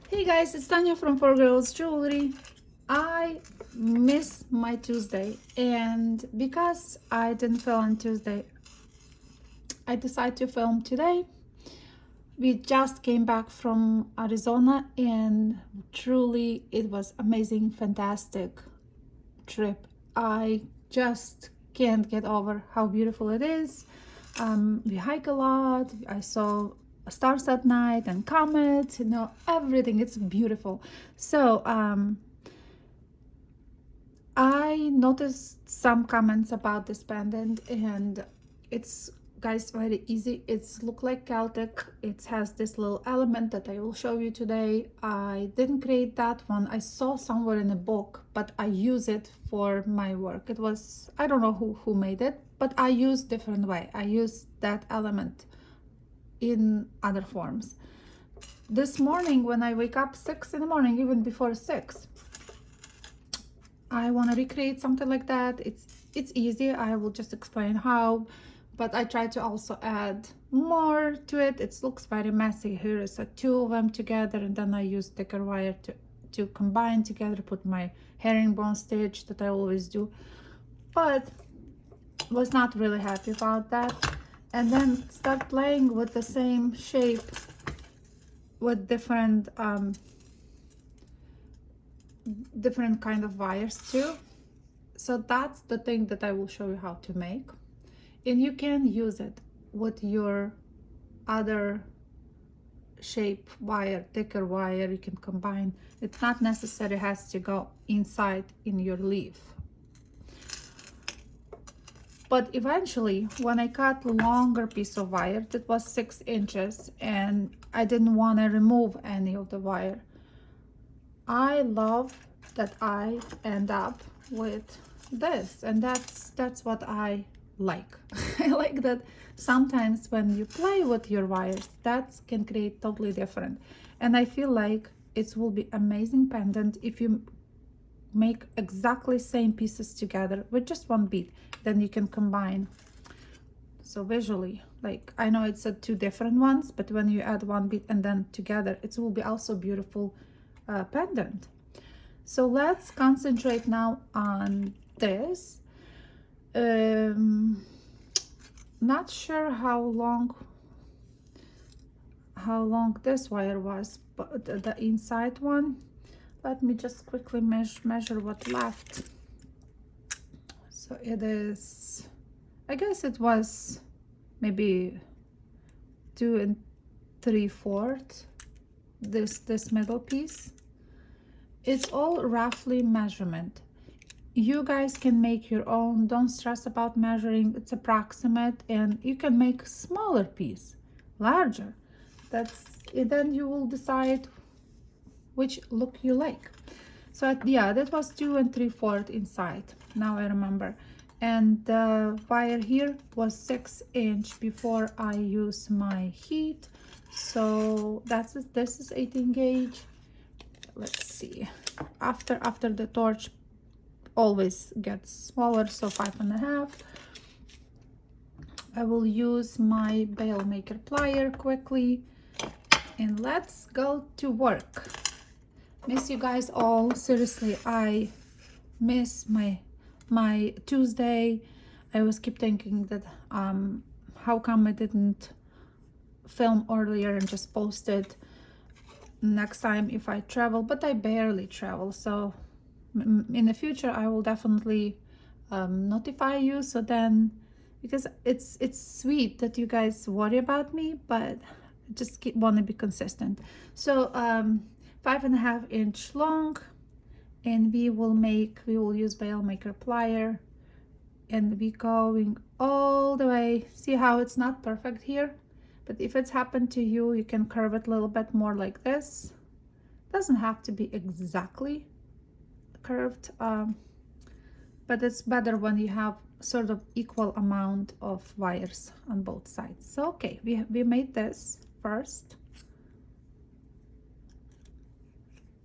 Hey guys, it's Tanya from 4 Girls Jewelry. I miss my Tuesday, and because I didn't film on Tuesday, I decided to film today. We just came back from Arizona, and truly it was amazing, fantastic trip. I just can't get over how beautiful it is. We hike a lot. I saw stars at night and comets, everything. It's beautiful. So I noticed some comments about this pendant, and it's, guys, very easy. It's look like Celtic. It has this little element that I will show you today. I didn't create that one. I saw somewhere in a book, but I use it for my work. It was, I don't know who made it, but I use different way. I use that element in other forms. This morning when I wake up 6 in the morning, even before 6, I want to recreate something like that. It's easy. I will just explain how, but I try to also add more to it. It looks very messy. Here is two of them together, and then I use thicker wire to combine together, put my herringbone stitch that I always do, but was not really happy about that. And then start playing with the same shape with different kind of wires too. So that's the thing that I will show you how to make, and you can use it with your other shape wire, thicker wire. You can combine. It's not necessary it has to go inside in your leaf, but eventually when I cut longer piece of wire that was 6 inches and I didn't want to remove any of the wire, I love that I end up with this, and that's what I like. I like that sometimes when you play with your wires, that can create totally different, and I feel like it will be amazing pendant if you make exactly same pieces together with just one bead. Then you can combine. So visually, like, I know it's two different ones, but when you add one bead and then together, it will be also beautiful pendant. So let's concentrate now on this. Not sure how long this wire was, but the inside one. Let me just quickly measure what left. So it is, I guess it was maybe 2 3/4. This middle piece. It's all roughly measurement. You guys can make your own. Don't stress about measuring. It's approximate, and you can make smaller piece, larger. That's it. Then you will decide which look you like. So yeah, that was 2 3/4 inside. Now I remember. And the wire here was 6 inch before I use my heat. So this is 18 gauge. Let's see, after the torch always gets smaller, so 5.5. I will use my bail maker plier quickly, and let's go to work. Miss you guys all, seriously. I miss my Tuesday. I was keep thinking that how come I didn't film earlier and just post it next time if I travel, but I barely travel. So in the future I will definitely notify you, so then, because it's sweet that you guys worry about me, but just want to be consistent. So 5.5 inch long, and we will use bail maker plier, and we going all the way. See how it's not perfect here? But if it's happened to you, you can curve it a little bit more like this. Doesn't have to be exactly curved, but it's better when you have sort of equal amount of wires on both sides. So okay, we made this first.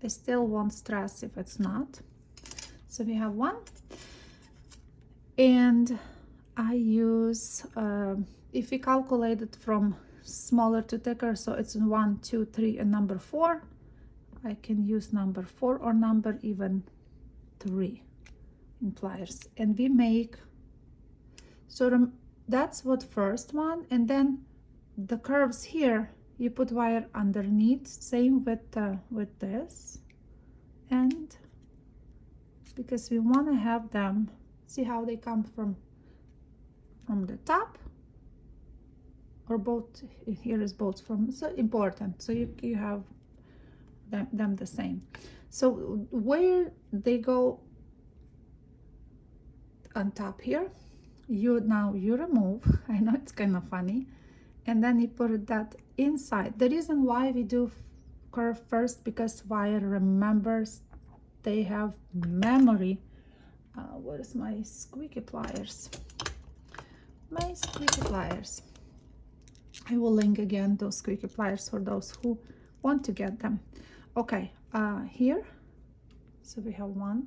I still won't stress if it's not. So we have one, and I use if we calculate it from smaller to thicker, so it's in 1 2 3 and number 4. I can use number 4 or number even 3 in pliers, and we make, so that's what first one, and then the curves here you put wire underneath, same with this, and because we want to have them, see how they come from the top, or both, here is both from, so important, so you have them the same. So where they go on top here, you remove, I know it's kind of funny, and then you put that inside. The reason why we do curve first, because wire remembers, they have memory. Where's my squeaky pliers? My squeaky pliers. I will link again those squeaky pliers for those who want to get them. Okay, here, so we have one,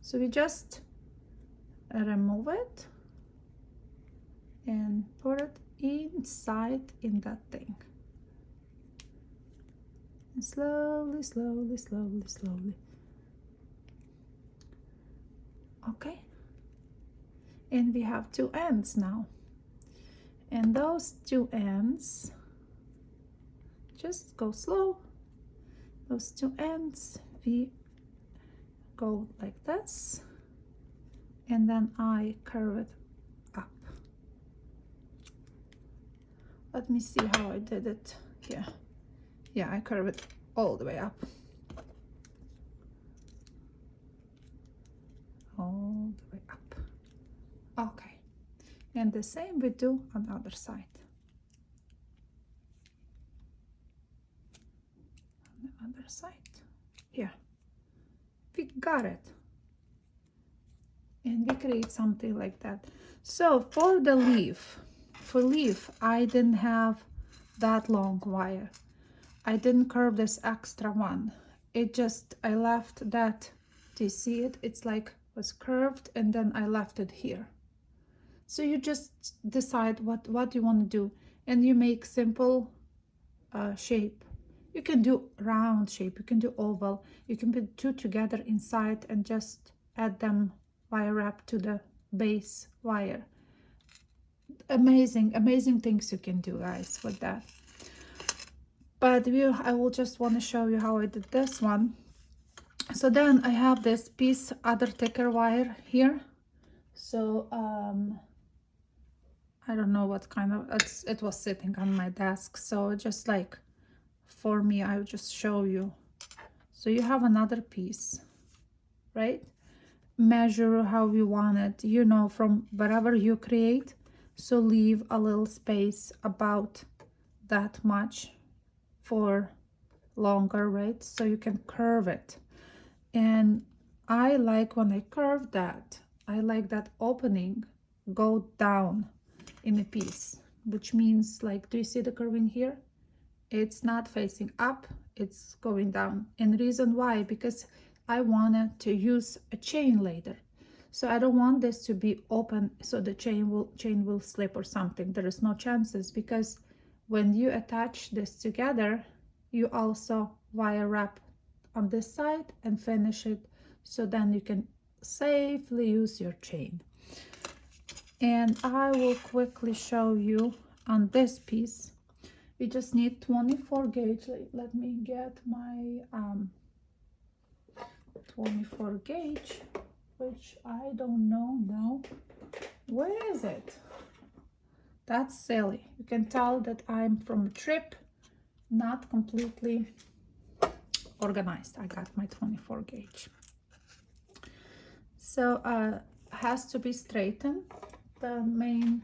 so we just remove it and put it inside in that thing, and slowly, slowly, slowly, slowly. Okay, and we have 2 ends now, and those 2 ends, just go slow. Those 2 ends we go like this, and then I curve it up. Let me see how I did it here. Yeah, I curve it all the way up. All the way up. Okay, and the same we do on the other side. On the other side. Here. We got it. And we create something like that. So for the leaf, I didn't have that long wire. I didn't curve this extra one. It just, I left that, do you see it? It's like was curved, and then I left it here. So you just decide what you want to do, and you make simple shape. You can do round shape, you can do oval, you can put 2 together inside and just add them wire wrap to the base wire. Amazing things you can do, guys, with that. But I will just want to show you how I did this one. So then I have this piece, other thicker wire here. So I don't know what kind of, it was sitting on my desk, so just like for me, I will just show you. So you have another piece, right? Measure how you want it, you know, from whatever you create. So leave a little space, about that much for longer, right? So you can curve it. And I like when I curve that, I like that opening go down in a piece, which means, like, do you see the curving here? It's not facing up, it's going down. And the reason why, because I wanted to use a chain later, so I don't want this to be open so the chain will slip or something. There is no chances, because when you attach this together, you also wire wrap on this side and finish it, so then you can safely use your chain. And I will quickly show you on this piece. We just need 24 gauge. Let me get my 24 gauge, which I don't know now. Where is it? That's silly. You can tell that I'm from a trip, not completely organized. I got my 24 gauge. So has to be straightened. The main,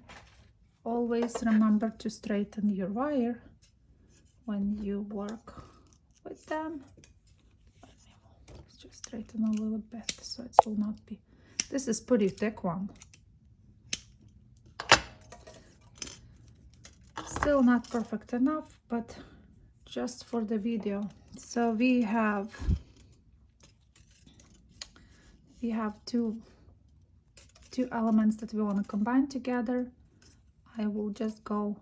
always remember to straighten your wire when you work with them. Let's just straighten a little bit so it will not be, this is pretty thick one. Still not perfect enough, but just for the video. So we have two elements that we want to combine together. I will just go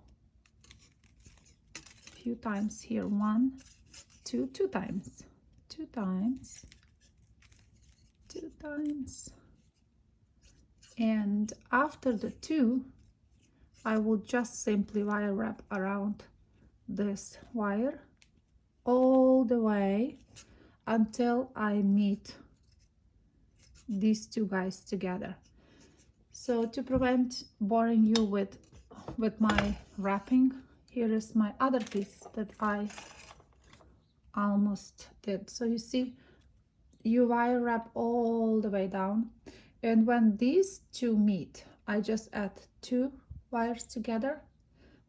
a few times here, 1, 2, 2 times, 2 times, and after the 2 I will just simply wire wrap around this wire all the way until I meet these 2 guys together. So to prevent boring you with my wrapping, here is my other piece that I almost did. So you see, you wire wrap all the way down, and when these 2 meet, I just add 2 wires together,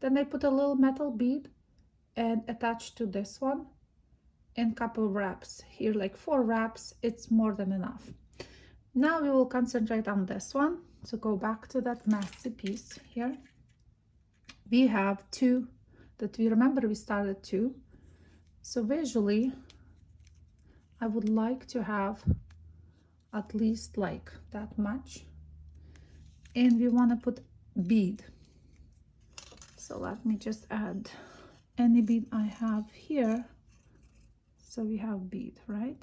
then I put a little metal bead and attach to this one, and couple wraps here, like 4 wraps. It's more than enough. Now we will concentrate on this one. So go back to that messy piece here. We have 2 that we remember we started 2. So visually, I would like to have at least like that much. And we want to put bead. So let me just add any bead I have here. So we have bead, right?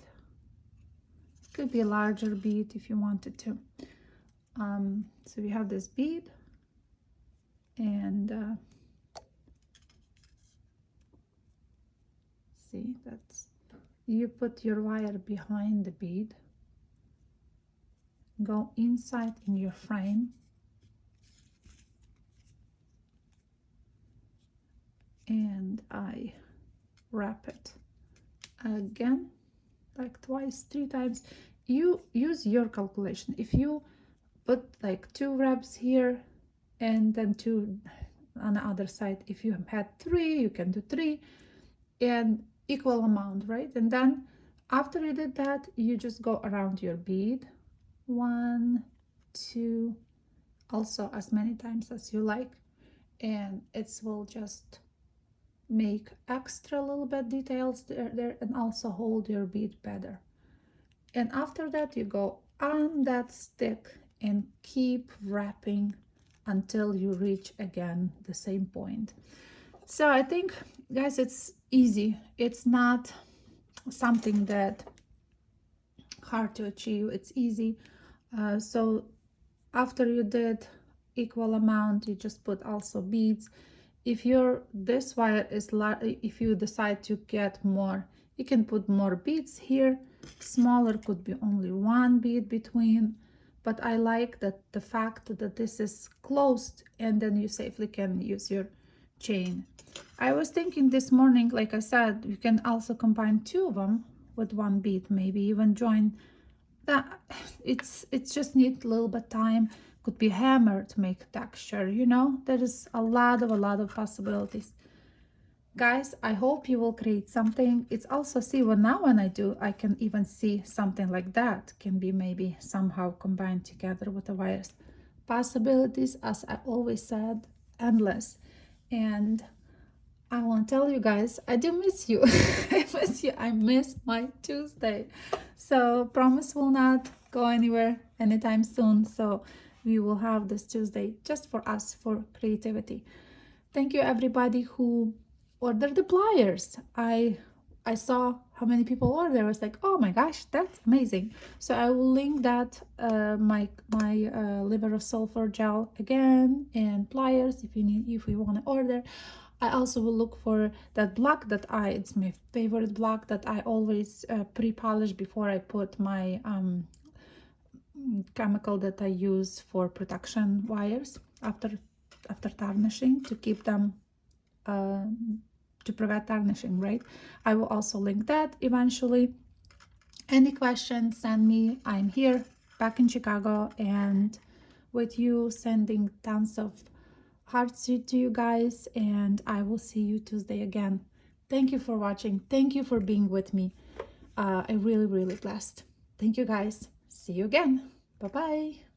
Could be a larger bead if you wanted to. So we have this bead, and see, that's, you put your wire behind the bead, go inside in your frame, and I wrap it again, like twice, 3 times. You use your calculation. If you put like 2 wraps here and then 2 on the other side, if you had 3, you can do 3 and equal amount, right? And then after you did that, you just go around your bead 1, 2, also as many times as you like, and it will just make extra little bit details there and also hold your bead better. And after that, you go on that stick and keep wrapping until you reach again the same point. So I think, guys, it's easy. It's not something that hard to achieve. It's easy. So after you did equal amount, you just put also beads. If this wire is large, if you decide to get more, you can put more beads here. Smaller could be only 1 bead between, but I like that the fact that this is closed, and then you safely can use your chain. I was thinking this morning, like I said, you can also combine 2 of them with 1 bead, maybe even join that. It's just need a little bit time. Could be hammer to make texture, you know. There is a lot of possibilities. Guys, I hope you will create something. It's also, see, when I do, I can even see something like that can be maybe somehow combined together with the wires. Possibilities, as I always said, endless. And I want to tell you guys, I do miss you. I miss you. I miss my Tuesday. So promise will not go anywhere anytime soon. So we will have this Tuesday just for us, for creativity. Thank you everybody who ordered the pliers. I saw how many people ordered. I was like, oh my gosh, that's amazing. So I will link that my liver of sulfur gel again, and pliers if you want to order. I also will look for that block that it's my favorite block that I always pre-polish before I put my chemical that I use for protection wires after tarnishing, to keep them to prevent tarnishing, right? I will also link that eventually. Any questions, send me. I'm here back in Chicago, and with you, sending tons of hearts to you guys, and I will see you Tuesday again. Thank you for watching. Thank you for being with me. I really blessed. Thank you guys. See you again. Bye-bye.